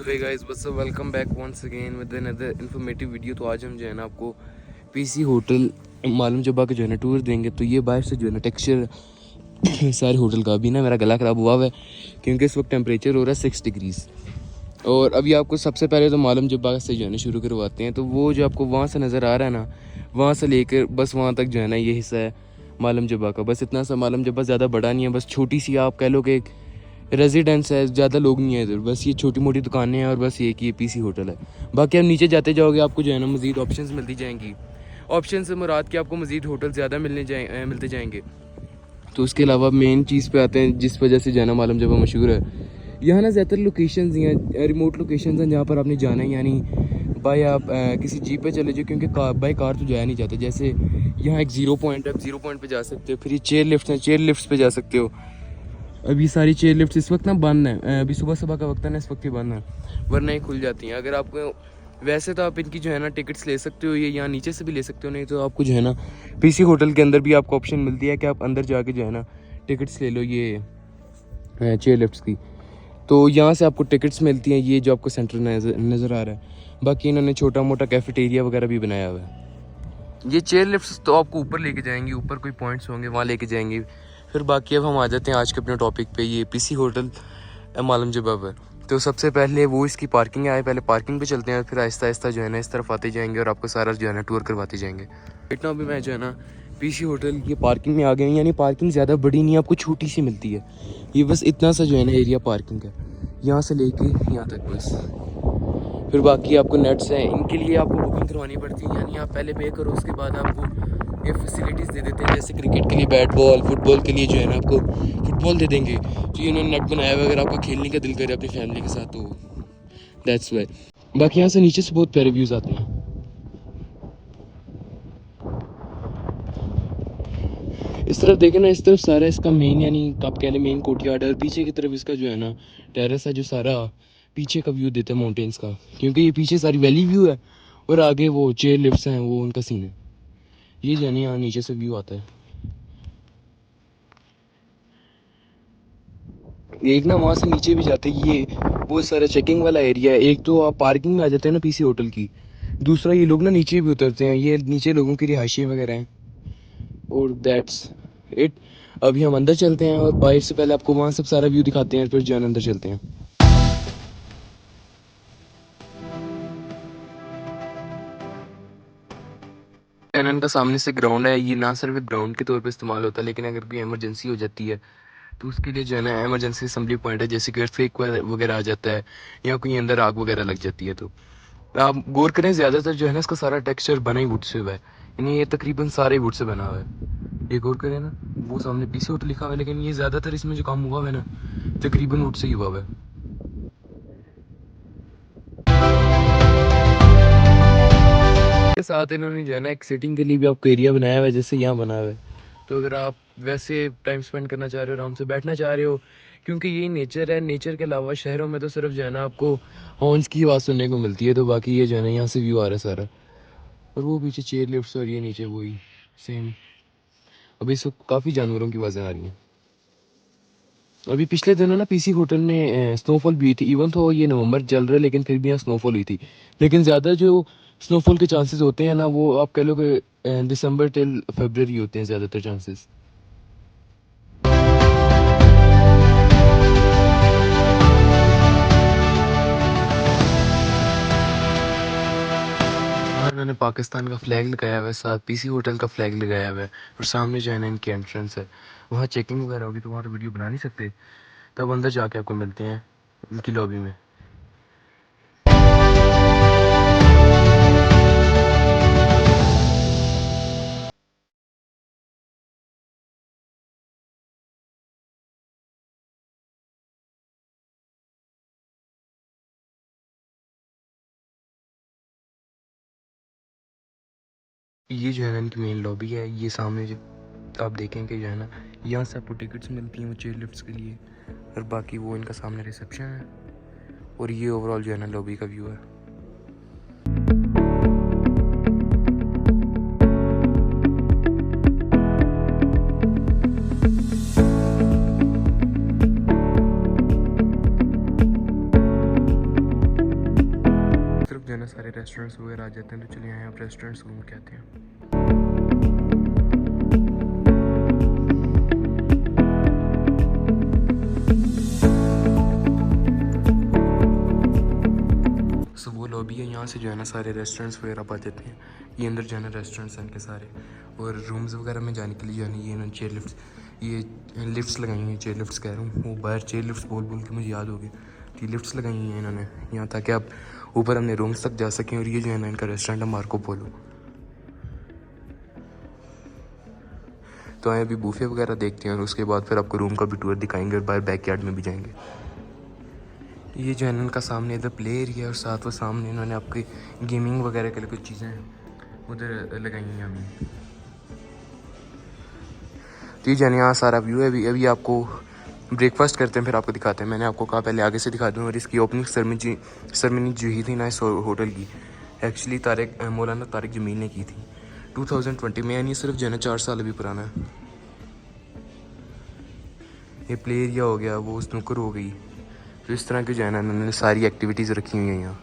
So hey guys what's up, welcome back once again with another informative video. तो आज हम जो है ना आपको पीसी होटल मालूम जबा का जो है ना टूर देंगे। तो ये बाहर से जो है ना टेक्सचर सारे होटल का। अभी ना मेरा गला ख़राब हुआ है क्योंकि इस वक्त टेम्परेचर हो रहा है 6 डिग्रीज़। और अभी आपको सबसे पहले तो मालूम जबा से जो है ना शुरू करवाते हैं। तो वो जो आपको वहाँ से नज़र आ रहा है ना, वहाँ से लेकर बस वहाँ तक जो है ना ये हिस्सा है मालूम जबा का। बस इतना सा मालूम जबा ज़्यादा बड़ा नहीं है, बस छोटी सी आप कह लो कि एक रेजिडेंस है, ज़्यादा लोग नहीं है इधर, बस ये छोटी मोटी दुकानें हैं और बस ये कि ये पीसी होटल है। बाकी आप नीचे जाते जाओगे आपको जो है ना मज़ीद ऑप्शंस मिलती जाएंगी। ऑप्शन से मुराद कि आपको मज़ीद होटल ज़्यादा मिलते जाएंगे। तो उसके अलावा मेन चीज़ पे आते हैं जिस वजह से जाना मालूम जब मशहूर है। यहाँ ना ज़्यादातर लोकेशंस हैं, रिमोट लोकेशंस हैं जहाँ पर आपने जाना है। यानी बाय आप किसी जीप पे चले जाओ क्योंकि बाई कार तो जाया नहीं जाता। जैसे यहाँ एक ज़ीरो पॉइंट है, आप ज़ीरो पॉइंट पे जा सकते हो। फिर ये चेयर लिफ्ट हैं, चेयर लिफ्ट पे जा सकते हो। अभी सारी चेयर लिफ्ट इस वक्त ना बंद है, अभी सुबह सुबह का वक्त है ना, इस वक्त ही बंद है, वरना ही खुल जाती हैं। अगर आपको वैसे तो आप इनकी जो है ना टिकट्स ले सकते हो, ये यहाँ नीचे से भी ले सकते हो, नहीं तो आपको जो है ना पीसी होटल के अंदर भी आपको ऑप्शन मिलती है कि आप अंदर जाके जो है ना टिकट्स ले लो ये चेयर लिफ्ट्स की। तो यहाँ से आपको टिकट्स मिलती हैं। ये जो आपको सेंटर नज़र आ रहा है। बाकी इन्होंने छोटा मोटा कैफेटेरिया वगैरह भी बनाया हुआ है। ये चेयर लिफ्ट्स तो आपको ऊपर लेके जाएंगे, ऊपर कोई पॉइंट्स होंगे वहाँ लेके जाएंगे। फिर बाकी अब हम आ जाते हैं आज के अपने टॉपिक पे, ये पीसी होटल मालूम जबा पर। तो सबसे पहले वो इसकी पार्किंग आए, पहले पार्किंग पे चलते हैं, फिर आहिस्ता आहिस्ता जो है ना इस तरफ आते जाएंगे और आपको सारा जो है ना टूर करवाते जाएंगे। इतना भी मैं जो है ना पीसी होटल की पार्किंग में आ गए हैं। यानी पार्किंग ज़्यादा बड़ी नहीं है, आपको छोटी सी मिलती है। ये बस इतना सा जो है ना एरिया पार्किंग है, यहाँ से लेके यहाँ तक बस। फिर बाकी आपको नेट्स हैं, इनके लिए आपको बुकिंग करवानी पड़ती है। यानी आप पहले पे करो, उसके बाद आपको ये फैसिलिटीज़ दे देते हैं। जैसे क्रिकेट के लिए बैट बॉल, फुटबॉल के लिए जो है ना आपको फुटबॉल दे देंगे। तो इन्होंने नेट बनाया हुआ, अगर आपका खेलने का दिल करे अपनी फैमिली के साथ तो दैट्स वाई। बाकी यहाँ से नीचे से बहुत प्यारे व्यूज़ आते हैं। इस तरफ देखें ना, इस तरफ सारा इसका मेन यानी आप कह लें मेन कोर्टयार्ड है, और पीछे की तरफ इसका जो है ना टेरेस है, जो सारा पीछे का व्यू देता है माउंटेन्स का, क्योंकि ये पीछे सारी वैली व्यू है और आगे वो चेयर लिफ्ट्स हैं, वो उनका सीन है। ये जो है ना यहाँ नीचे से व्यू आता है। एक ना वहाँ से नीचे भी जाते हैं, ये बहुत सारा चेकिंग वाला एरिया है। एक तो आप पार्किंग में आ जाते हैं ना पीसी होटल की, दूसरा ये लोग ना नीचे भी उतरते हैं, ये नीचे लोगों की रिहाइशें वगैरह हैं। और दैट्स इट। अभी हम अंदर चलते हैं और बाहर से पहले आपको वहाँ सब सारा व्यू दिखाते हैं, फिर जो है अंदर चलते हैं। एनन का सामने से ग्राउंड है। ये ना सिर्फ ग्राउंड के तौर पे इस्तेमाल होता है, लेकिन अगर भी इमरजेंसी हो जाती है तो उसके लिए जो है ना इमरजेंसी असेंबली पॉइंट है। जैसे कि फेक वगैरह आ जाता है या कोई अंदर आग वगैरह लग जाती है, तो आप गौर करें ज़्यादातर जो है ना इसका सारा टेक्सचर बना ही वुड से हुआ है। यानी ये तकरीबन सारे वुड से बना हुआ है। ये गौर करें ना, वो सामने पीछे होटल लिखा हुआ है, लेकिन ये ज़्यादातर इसमें जो काम हुआ है ना तकरीबन वुड से ही हुआ है। के साथ इन्होंने जो है ना एक सिटिंग के लिए भी आपको एरिया बनाया हुआ है, जैसे यहाँ बना हुआ है। तो अगर आप वैसे टाइम स्पेंड करना चाह रहे हो, आराम से बैठना चाह रहे हो, क्योंकि यही नेचर है। नेचर के अलावा शहरों में तो सिर्फ जो है ना आपको हॉर्न्स की आवाज़ सुनने को मिलती है। तो बाकी ये जो है ना यहाँ से व्यू आ रहा है सारा, और वो पीछे चेयर लिफ्ट्स और ये नीचे वही सेम। अभी इस वक्त काफ़ी जानवरों की आवाज़ें आ रही हैं। अभी पिछले दिनों ना पीसी होटल में स्नोफॉल भी हुई थी। इवन तो ये नवंबर चल रहा है, लेकिन फिर भी यहाँ स्नोफॉल हुई थी। लेकिन ज़्यादा जो स्नोफॉल के चांसेस होते हैं ना, वो आप कह लो कि दिसंबर टिल फरवरी होते हैं ज़्यादातर चांसेस। और मैंने पाकिस्तान का फ्लैग लगाया हुआ है, साथ पीसी होटल का फ्लैग लगाया हुआ है, और सामने जो है ना इनकी एंट्रेंस है। वहाँ चेकिंग वगैरह होगी तो वहाँ तो वीडियो बना नहीं सकते, तब अंदर जाके आपको मिलते हैं इनकी लॉबी में। ये जो है ना इनकी मेन लॉबी है। ये सामने जो आप देखेंगे जो है ना, यहाँ से आपको टिकट्स मिलती हैं वो चेयर लिफ्ट्स के लिए, और बाकी वो इनका सामने रिसेप्शन है, और ये ओवरऑल जो है ना लॉबी का व्यू है। जो है ना सारे रेस्टोरेंट्स वगैरह आ जाते हैं। तो चलिए यहाँ आप रेस्टोरेंट्स घूम के आते हैं। सो वो लॉबी है, यहाँ से जो है ना सारे रेस्टोरेंट्स वगैरह पा जाते हैं। ये अंदर जो है ना रेस्टोरेंट्स हैं इनके सारे, और रूम्स वगैरह में जाने के लिए जो है ना ये ना चेयर लिफ्ट्स, ये लिफ्ट्स लगाई हैं, चेयर लिफ्ट्स कह रहा हूँ, वो बाहर चेयर लिफ्ट्स बोल बोल के मुझे याद हो गया। तो ये लिफ्ट्स लगाई हैं इन्होंने यहाँ, ताकि आप ऊपर अपने रूम्स तक जा सकें। और ये जो है ना इनका रेस्टोरेंट है मार्को पोलो। तो आए अभी बूफे वगैरह देखते हैं और उसके बाद फिर आपको रूम का भी टूर दिखाएंगे और बाहर बैकयार्ड में भी जाएंगे। ये जो है ना इनका सामने इधर प्ले एरिया और साथ वो सामने इन्होंने आपकी गेमिंग वगैरह के लिए कुछ चीज़ें उधर लगाई हैं हमें। तो ये जो है यहाँ सारा व्यू है। अभी आपको ब्रेकफास्ट करते हैं, फिर आपको दिखाते हैं। मैंने आपको कहा पहले आगे से दिखा दूँ। और इसकी ओपनिंग सेरेमनी जो ही थी ना इस होटल की, एक्चुअली मौलाना तारिक जमील ने की थी 2020 में, यानी सिर्फ जो है ना 4 साल अभी पुराना है। ये प्ले एरिया हो गया, वो स्नूकर हो गई। तो इस तरह की जो है ना इन्होंने सारी एक्टिविटीज़ रखी हुई हैं यहाँ।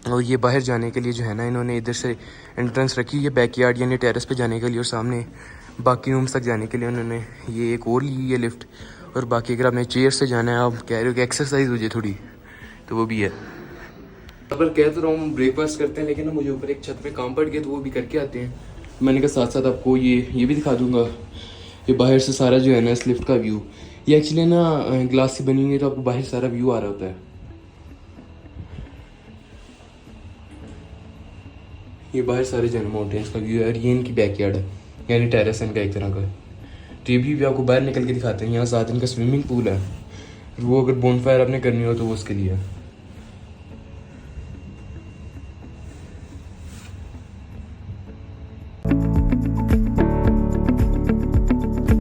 और ये बाहर जाने के लिए जो है ना इन्होंने इधर से एंट्रेंस रखी हुई है बैकयार्ड यानी टेरेस पे जाने के लिए, और सामने बाकी रूम्स तक जाने के लिए उन्होंने ये एक और ली हुई है लिफ्ट। और बाकी अगर आपने चेयर से जाना है, आप कह रहे हो कि एक्सरसाइज हो जाए थोड़ी, तो वो भी है। पर कह तो रहा हूँ ब्रेकफास्ट करते हैं, लेकिन ना मुझे ऊपर एक छत पे काम पड़ गया, तो वो भी करके आते हैं। मैंने कहा साथ साथ आपको ये भी दिखा दूँगा। ये बाहर से सारा जो है ना इस लिफ्ट का व्यू, ये एक्चुअली ना ग्लास से बनी हुई है, तो आपको बाहर सारा व्यू आ रहा होता है। ये बाहर सारे जन माउंटेन्स का व्यू है, और ये इनकी बैकयार्ड है यानी टेरेस इनका एक तरह का। तो ये भी आपको बाहर निकल के दिखाते हैं। यहाँ साथ इनका स्विमिंग पूल है, वो अगर बोनफायर आपने करनी हो तो वो उसके लिए है।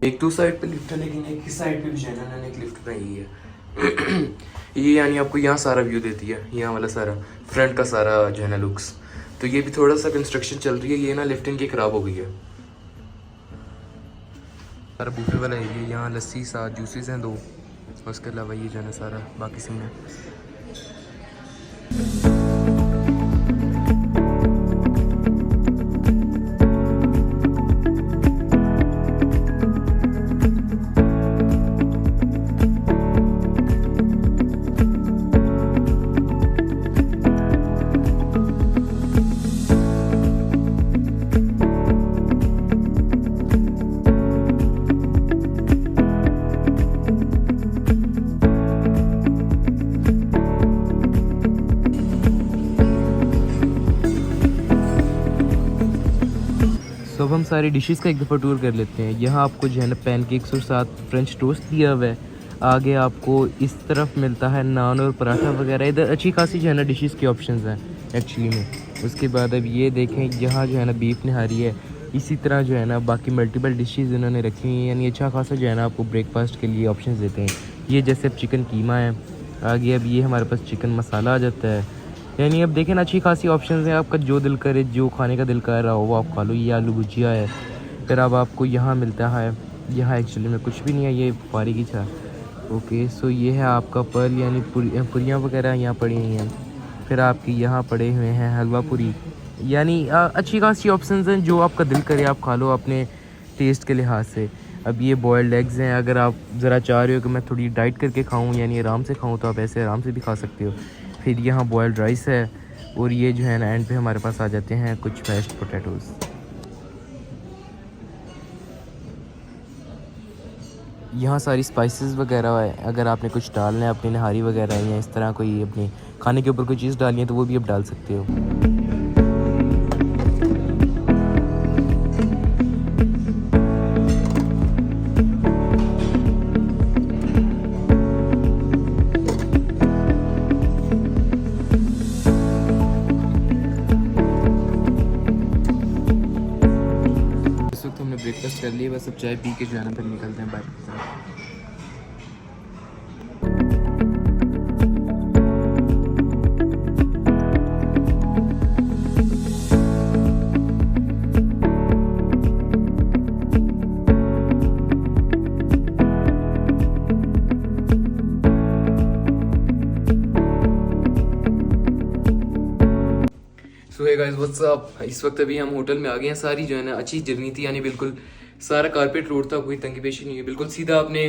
एक दो साइड पे लिफ्ट है, लेकिन एक ही साइड पे भी जो है ना एक लिफ्ट बनाई है। ये यानी आपको यहाँ सारा व्यू देती है, यहाँ वाला सारा फ्रंट का सारा जो है ना लुक्स। तो ये भी थोड़ा सा कंस्ट्रक्शन चल रही है, ये ना लिफ्ट इनकी ख़राब हो गई है। सारा बूफे वाला एरिया, यहाँ लस्सी साथ जूसेस हैं 2, उसके अलावा ये जो है ना सारा बाकी सीन है। तो अब हम सारी डिशेस का एक दफ़ा टूर कर लेते हैं। यहाँ आपको जो है ना पैनकेक्स और साथ फ्रेंच टोस्ट दिया हुआ है। आगे आपको इस तरफ मिलता है नान और पराठा वगैरह। इधर अच्छी खासी जो है ना डिशेस के ऑप्शंस हैं एक्चुअली में। उसके बाद अब ये देखें, यहाँ जो है ना बीफ निहारी है। इसी तरह जो है ना बाकी मल्टीपल डिशेस इन्होंने रखी हुई हैं, यानी अच्छा खासा जो है ना आपको ब्रेकफास्ट के लिए ऑप्शंस देते हैं। ये जैसे अब चिकन कीमा है, आगे अब ये हमारे पास चिकन मसाला आ जाता है। यानी अब देखें ना अच्छी खासी ऑप्शंस हैं, आपका जो दिल करे, जो खाने का दिल कर रहा हो वो आप खा लो। ये आलू भुजिया है। फिर अब आपको यहाँ मिलता है, यहाँ एक्चुअली में कुछ भी नहीं है, ये पारी की था। ओके, सो ये है आपका पर्ल यानी पुरियाँ वगैरह यहाँ पड़ी हुई हैं। फिर आपके यहाँ पड़े हुए हैं हलवा पूरी, यानी अच्छी खासी ऑप्शंस हैं, जो आपका दिल करे आप खा लो अपने टेस्ट के लिहाज से। अब ये बॉयल्ड एग्स हैं, अगर आप ज़रा चाह रहे हो कि मैं थोड़ी डाइट करके खाऊं यानी आराम से खाऊं, तो आप ऐसे आराम से भी खा सकते हो। फिर यहाँ बॉयल्ड राइस है, और ये जो है ना एंड पे हमारे पास आ जाते हैं कुछ मैश्ड पोटैटोज़। यहाँ सारी स्पाइसेस वगैरह है, अगर आपने कुछ डालना है अपनी नहारी वगैरह या इस तरह कोई अपने खाने के ऊपर कोई चीज़ डालनी है तो वो भी आप डाल सकते हो। हमने ब्रेकफास्ट कर लिया, बस अब चाय पी के जो है ना फिर निकलते हैं बाहर की तरफ। सो हे गाइस व्हाट्स अप। इस वक्त अभी हम होटल में आ गए हैं। सारी जो है ना अच्छी जर्नी थी, यानी बिल्कुल सारा कारपेट रोड था, कोई तंगी पेशी नहीं है। बिल्कुल सीधा अपने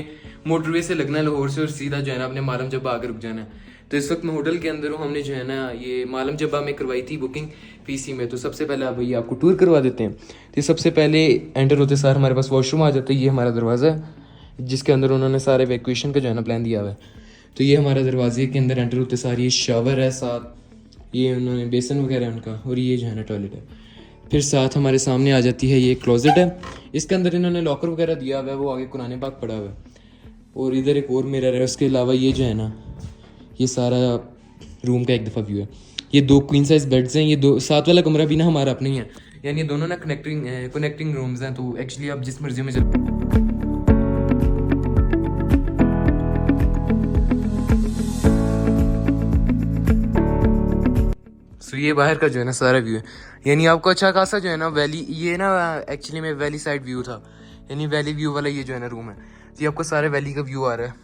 मोटरवे से लगना है लाहौर से, और सीधा जो है ना अपने मालम जब्बा आकर रुक जाना है। तो इस वक्त मैं होटल के अंदर हूँ। हमने जो है ना ये मालम जब्बा में करवाई थी बुकिंग पीसी में। तो सबसे पहले आप भैया आपको टूर करवा देते हैं। तो सबसे पहले एंटर होते सार हमारे पास वॉशरूम आ जाता है। ये हमारा दरवाज़ा है जिसके अंदर उन्होंने सारे वैक्यूएशन का जो है ना प्लान दिया हुआ है। तो ये हमारा दरवाजे के अंदर एंटर होते सार ये शावर है, साथ ये उन्होंने बेसन वगैरह है उनका, और ये जो है ना टॉयलेट है। फिर साथ हमारे सामने आ जाती है ये क्लोजेट है। इसके अंदर इन्होंने लॉकर वगैरह दिया हुआ है, वो आगे कुरान पाक पड़ा हुआ है। और इधर एक और मिरर है। उसके अलावा ये जो है ना ये सारा रूम का एक दफ़ा व्यू है। ये 2 क्वीन साइज बेड्स हैं। ये 2 साथ वाला कमरा भी ना हमारा अपना ही है, यानी ये दोनों ना कनेक्टिंग रूम्स हैं। तो एक्चुअली आप जिस मर्जी में चल। तो ये बाहर का जो है ना सारा व्यू है, यानी आपको अच्छा खासा जो है ना वैली, ये ना एक्चुअली में वैली साइड व्यू था, यानी वैली व्यू वाला ये जो है ना रूम है। तो ये आपको सारे वैली का व्यू आ रहा है।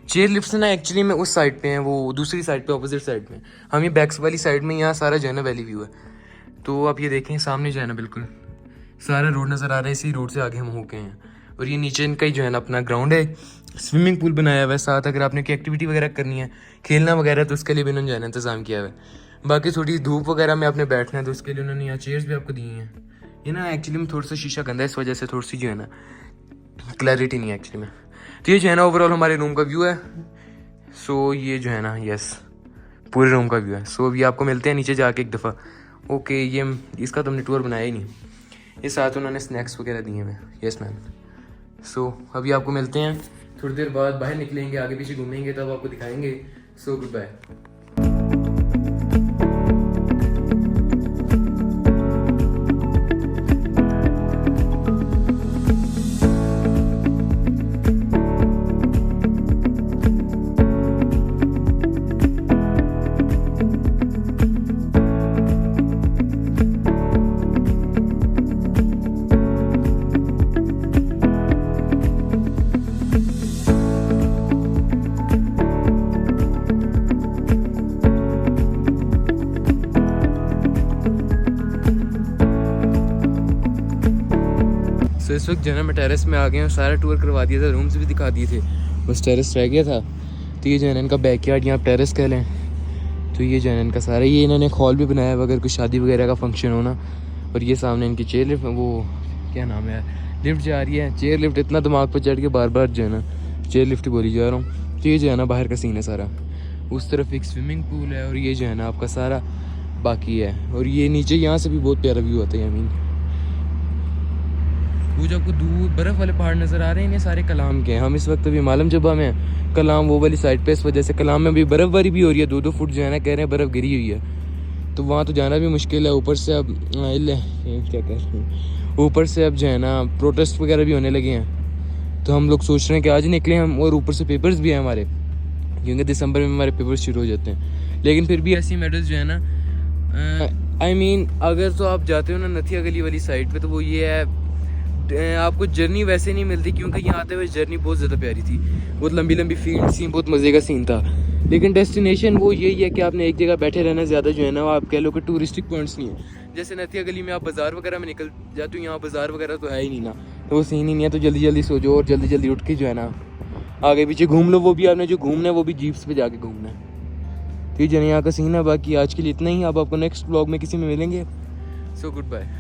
चेयर लिफ्ट ना एक्चुअली में उस साइड पे हैं, वो दूसरी साइड पे अपोजिट साइड में। हम ये बैक्स वाली साइड में, यहाँ सारा जो है ना वैली व्यू है। तो आप ये देखें सामने जो है ना बिल्कुल सारा रोड नज़र आ रहा है। इसी रोड से आगे हम हो गए हैं। और ये नीचे इनका ही जो है ना अपना ग्राउंड है, स्विमिंग पूल बनाया हुआ है। साथ अगर आपने कोई एक्टिविटी वगैरह करनी है, खेलना वगैरह, तो उसके लिए भी उन्होंने जो है ना इंतज़ाम किया हुआ है। बाकी थोड़ी धूप वगैरह में आपने बैठना है तो उसके लिए उन्होंने यहाँ चेयर्स भी आपको दी हैं। ये ना एक्चुअली में थोड़ा सा शीशा गंदा है, इस वजह से थोड़ी सी जो है ना क्लैरिटी नहीं है एक्चुअली में। तो ये जो है ना ओवरऑल हमारे रूम का व्यू है। सो ये जो है ना यस पूरे रूम का व्यू है। सो अभी आपको मिलते हैं नीचे जाके एक दफ़ा। ओके, ये इसका तो हमने टूर बनाया ही नहीं। ये साथ उन्होंने स्नैक्स वगैरह दिए हैं। Yes ma'am. सो अभी आपको मिलते हैं थोड़ी देर बाद, बाहर निकलेंगे, आगे पीछे घूमेंगे, तब आपको दिखाएंगे। सो गुड बाय। सो इस वक्त जो है ना मैं टेरेस में आ गया हूँ। सारा टूर करवा दिया था, रूम्स भी दिखा दिए थे, बस टेरेस रह गया था। तो ये जो है ना इनका बैकयार्ड, यहाँ टेरेस कह लें। तो ये जो है ना इनका सारा, ये इन्होंने हॉल भी बनाया हुआ अगर कोई शादी वगैरह का फंक्शन हो ना। और ये सामने इनकी चेयर लिफ्ट, वो क्या नाम है, लिफ्ट जा रही है। चेयर लिफ्ट इतना दिमाग पर चढ़ के बार बार जो है ना चेयर लिफ्ट बोली जा रहा हूँ। तो ये जो है ना बाहर का सीन है सारा। उस तरफ एक स्विमिंग पूल है, और ये जो है ना आपका सारा बाकी है। और ये नीचे यहाँ से भी बहुत प्यारा व्यू आता है। आई मीन वो जो आपको दूर बर्फ़ वाले पहाड़ नज़र आ रहे हैं, ये सारे कलाम के हैं। हम इस वक्त अभी मालम जब्बा में हैं, कलाम वो वाली साइड पे। इस वजह से कलाम में अभी बर्फ़बारी भी हो रही है, 2-2 फुट जो है ना कह रहे हैं बर्फ़ गिरी हुई है। तो वहाँ तो जाना भी मुश्किल है। ऊपर से अब क्या कह रहे हैं, ऊपर से अब जो है ना प्रोटेस्ट वगैरह भी होने लगे हैं। तो हम लोग सोच रहे हैं कि आज निकले हम, और ऊपर से पेपर्स भी हैं हमारे, क्योंकि दिसंबर में हमारे पेपर्स शुरू हो जाते हैं। लेकिन फिर भी ऐसी मेडल्स जो है ना आई मीन अगर तो आप जाते हो ना नथिया गली वाली साइड पे, तो वो ये है आपको जर्नी वैसे नहीं मिलती, क्योंकि यहाँ आते हुए जर्नी बहुत ज़्यादा प्यारी थी। बहुत लंबी लंबी फील्ड थी, बहुत मज़े का सीन था। लेकिन डेस्टिनेशन वो यही है कि आपने एक जगह बैठे रहना ज़्यादा जो है ना, आप कह लो कि टूरिस्टिक पॉइंट्स नहीं है। जैसे नथिया गली में आप बाज़ार वगैरह में निकल जाते हो, यहाँ बाज़ार वगैरह तो है ही नहीं ना, तो वो सीन ही नहीं है। तो जल्दी जल्दी सो जाओ और जल्दी जल्दी उठ के जो है ना आगे पीछे घूम लो। वो भी आपने जो घूमना है वो भी जीप्स पे जाके घूमना है। तो ये जो यहाँ का सीन है। बाकी आज के लिए इतना ही। अब आपको नेक्स्ट व्लॉग में किसी में मिलेंगे। So good bye.